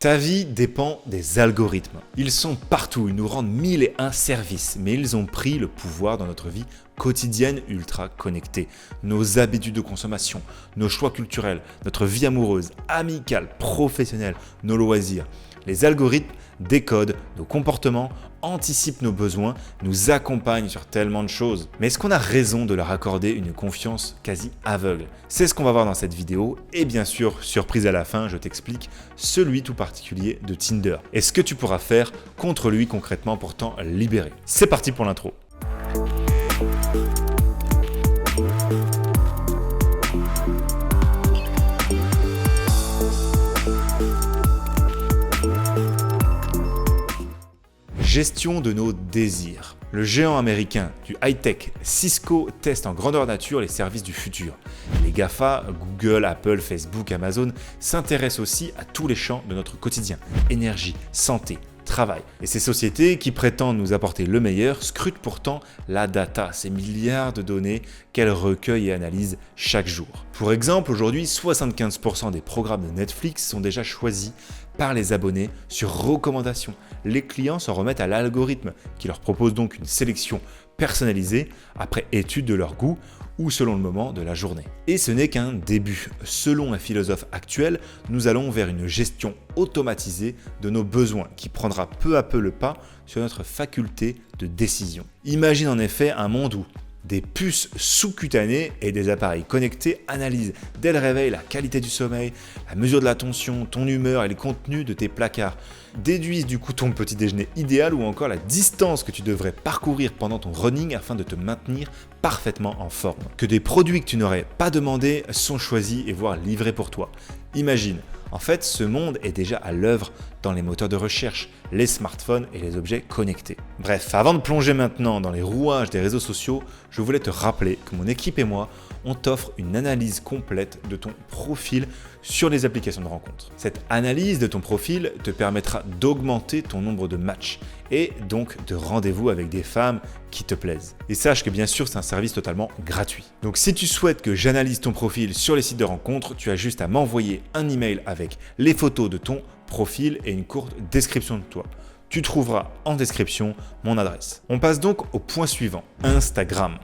Ta vie dépend des algorithmes. Ils sont partout, ils nous rendent 1001 services, mais ils ont pris le pouvoir dans notre vie quotidienne ultra connectée. Nos habitudes de consommation, nos choix culturels, notre vie amoureuse, amicale, professionnelle, nos loisirs. Les algorithmes décodent nos comportements, anticipent nos besoins, nous accompagnent sur tellement de choses. Mais est-ce qu'on a raison de leur accorder une confiance quasi aveugle? C'est ce qu'on va voir dans cette vidéo et bien sûr, surprise à la fin, je t'explique celui tout particulier de Tinder. Et ce que tu pourras faire contre lui concrètement pour t'en libérer. C'est parti pour l'intro. Gestion de nos désirs. Le géant américain du high-tech Cisco teste en grandeur nature les services du futur. Les GAFA, Google, Apple, Facebook, Amazon s'intéressent aussi à tous les champs de notre quotidien. Énergie, santé, travail. Et ces sociétés qui prétendent nous apporter le meilleur scrutent pourtant la data, ces milliards de données qu'elles recueillent et analysent chaque jour. Pour exemple, aujourd'hui, 75% des programmes de Netflix sont déjà choisis par les abonnés sur recommandation. Les clients s'en remettent à l'algorithme qui leur propose donc une sélection personnalisée après étude de leur goût ou selon le moment de la journée. Et ce n'est qu'un début. Selon un philosophe actuel, nous allons vers une gestion automatisée de nos besoins qui prendra peu à peu le pas sur notre faculté de décision. Imagine en effet un monde où des puces sous-cutanées et des appareils connectés analysent dès le réveil la qualité du sommeil, la mesure de la tension, ton humeur et le contenu de tes placards, déduisent du coup ton petit déjeuner idéal ou encore la distance que tu devrais parcourir pendant ton running afin de te maintenir parfaitement en forme. Que des produits que tu n'aurais pas demandés sont choisis et voire livrés pour toi. Imagine, en fait, ce monde est déjà à l'œuvre dans les moteurs de recherche, les smartphones et les objets connectés. Bref, avant de plonger maintenant dans les rouages des réseaux sociaux, je voulais te rappeler que mon équipe et moi, on t'offre une analyse complète de ton profil sur les applications de rencontres. Cette analyse de ton profil te permettra d'augmenter ton nombre de matchs et donc de rendez-vous avec des femmes qui te plaisent. Et sache que bien sûr, c'est un service totalement gratuit. Donc si tu souhaites que j'analyse ton profil sur les sites de rencontres, tu as juste à m'envoyer un email avec les photos de ton profil et une courte description de toi. Tu trouveras en description mon adresse. On passe donc au point suivant, Instagram.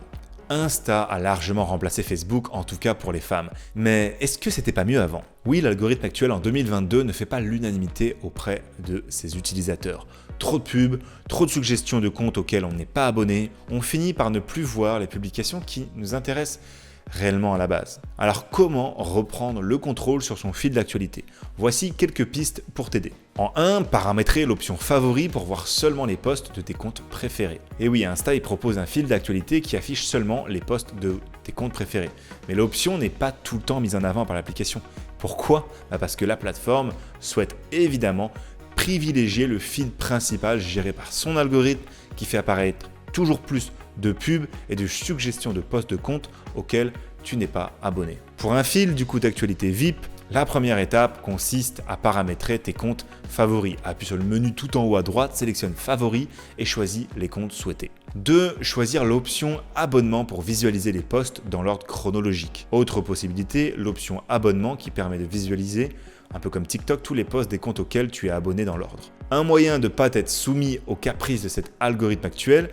Insta a largement remplacé Facebook, en tout cas pour les femmes. Mais est-ce que c'était pas mieux avant? Oui, l'algorithme actuel en 2022 ne fait pas l'unanimité auprès de ses utilisateurs. Trop de pubs, trop de suggestions de comptes auxquels on n'est pas abonné, on finit par ne plus voir les publications qui nous intéressent réellement à la base. Alors comment reprendre le contrôle sur son fil d'actualité? Voici quelques pistes pour t'aider. En 1, paramétrer l'option favori pour voir seulement les posts de tes comptes préférés. Et oui, Insta il propose un fil d'actualité qui affiche seulement les posts de tes comptes préférés. Mais l'option n'est pas tout le temps mise en avant par l'application. Pourquoi? Parce que la plateforme souhaite évidemment privilégier le feed principal géré par son algorithme qui fait apparaître toujours plus de pubs et de suggestions de posts de compte auxquels tu n'es pas abonné. Pour un fil du coup d'actualité VIP, la première étape consiste à paramétrer tes comptes favoris. Appuie sur le menu tout en haut à droite, sélectionne favoris et choisis les comptes souhaités. 2. Choisir l'option abonnement pour visualiser les posts dans l'ordre chronologique. Autre possibilité, l'option abonnement qui permet de visualiser, un peu comme TikTok, tous les posts des comptes auxquels tu es abonné dans l'ordre. Un moyen de ne pas être soumis aux caprices de cet algorithme actuel,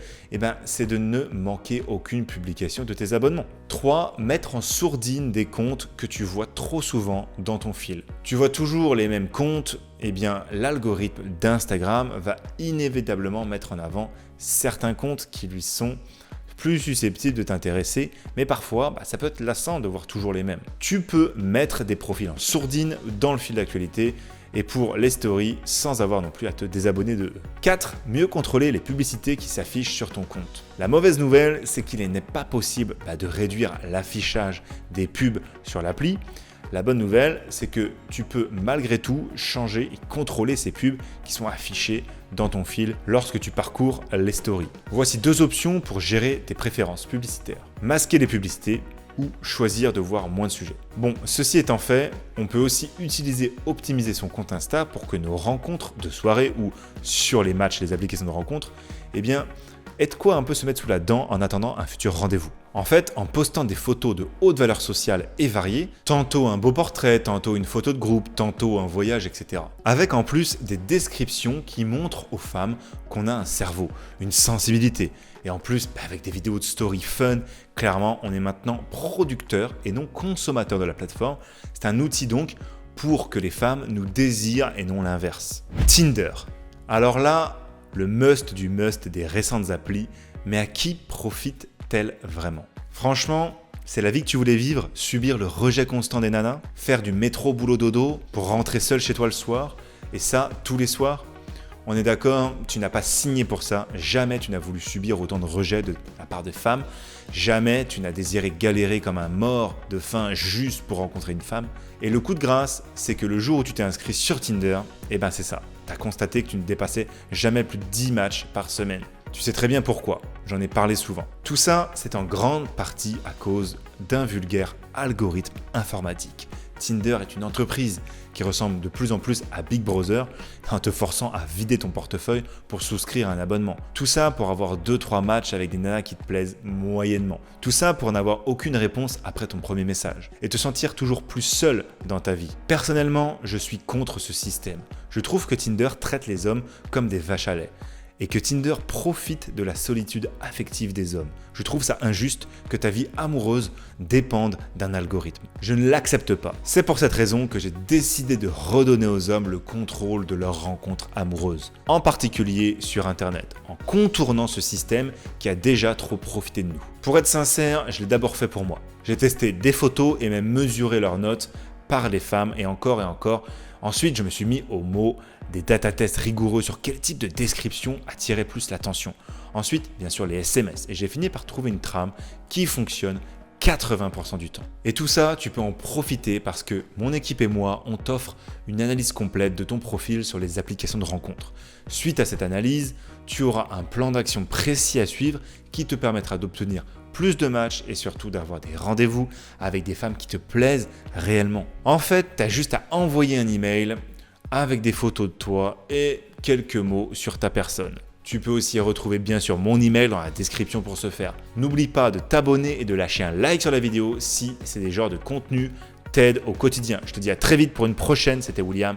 c'est de ne manquer aucune publication de tes abonnements. 3. Mettre en sourdine des comptes que tu vois trop souvent dans ton fil. Tu vois toujours les mêmes comptes, l'algorithme d'Instagram va inévitablement mettre en avant certains comptes qui lui sont plus susceptibles de t'intéresser, mais parfois ça peut être lassant de voir toujours les mêmes. Tu peux mettre des profils en sourdine dans le fil d'actualité et pour les stories sans avoir non plus à te désabonner de eux. 4. Mieux contrôler les publicités qui s'affichent sur ton compte. La mauvaise nouvelle, c'est qu'il n'est pas possible de réduire l'affichage des pubs sur l'appli. La bonne nouvelle, c'est que tu peux malgré tout changer et contrôler ces pubs qui sont affichées dans ton fil lorsque tu parcours les stories. Voici 2 options pour gérer tes préférences publicitaires. Masquer les publicités ou choisir de voir moins de sujets. Bon, ceci étant fait, on peut aussi optimiser son compte Insta pour que nos rencontres de soirée ou sur les matchs, les applications de rencontres, et de quoi un peu se mettre sous la dent en attendant un futur rendez-vous. En fait, en postant des photos de haute valeur sociale et variées, tantôt un beau portrait, tantôt une photo de groupe, tantôt un voyage, etc. Avec en plus des descriptions qui montrent aux femmes qu'on a un cerveau, une sensibilité. Et en plus, avec des vidéos de story fun, clairement, on est maintenant producteur et non consommateur de la plateforme. C'est un outil donc pour que les femmes nous désirent et non l'inverse. Tinder. Alors là, le must du must des récentes applis, mais à qui profite-t-elle vraiment? Franchement, c'est la vie que tu voulais vivre, subir le rejet constant des nanas, faire du métro boulot dodo pour rentrer seul chez toi le soir, et ça tous les soirs? On est d'accord, tu n'as pas signé pour ça, jamais tu n'as voulu subir autant de rejet de la part des femmes, jamais tu n'as désiré galérer comme un mort de faim juste pour rencontrer une femme. Et le coup de grâce, c'est que le jour où tu t'es inscrit sur Tinder, c'est ça, tu as constaté que tu ne dépassais jamais plus de 10 matchs par semaine. Tu sais très bien pourquoi, j'en ai parlé souvent. Tout ça, c'est en grande partie à cause d'un vulgaire algorithme informatique. Tinder est une entreprise qui ressemble de plus en plus à Big Brother en te forçant à vider ton portefeuille pour souscrire à un abonnement. Tout ça pour avoir 2-3 matchs avec des nanas qui te plaisent moyennement. Tout ça pour n'avoir aucune réponse après ton premier message et te sentir toujours plus seul dans ta vie. Personnellement, je suis contre ce système. Je trouve que Tinder traite les hommes comme des vaches à lait et que Tinder profite de la solitude affective des hommes. Je trouve ça injuste que ta vie amoureuse dépende d'un algorithme. Je ne l'accepte pas. C'est pour cette raison que j'ai décidé de redonner aux hommes le contrôle de leurs rencontres amoureuses, en particulier sur Internet, en contournant ce système qui a déjà trop profité de nous. Pour être sincère, je l'ai d'abord fait pour moi. J'ai testé des photos et même mesuré leurs notes par les femmes et encore et encore. Ensuite, je me suis mis aux mots, des data tests rigoureux sur quel type de description attirait plus l'attention. Ensuite, bien sûr, les SMS. Et j'ai fini par trouver une trame qui fonctionne 80% du temps. Et tout ça, tu peux en profiter parce que mon équipe et moi, on t'offre une analyse complète de ton profil sur les applications de rencontres. Suite à cette analyse, tu auras un plan d'action précis à suivre qui te permettra d'obtenir plus de matchs et surtout d'avoir des rendez-vous avec des femmes qui te plaisent réellement. En fait, tu as juste à envoyer un email avec des photos de toi et quelques mots sur ta personne. Tu peux aussi retrouver bien sûr mon email dans la description pour ce faire. N'oublie pas de t'abonner et de lâcher un like sur la vidéo si c'est des genres de contenu t'aident au quotidien. Je te dis à très vite pour une prochaine, c'était William.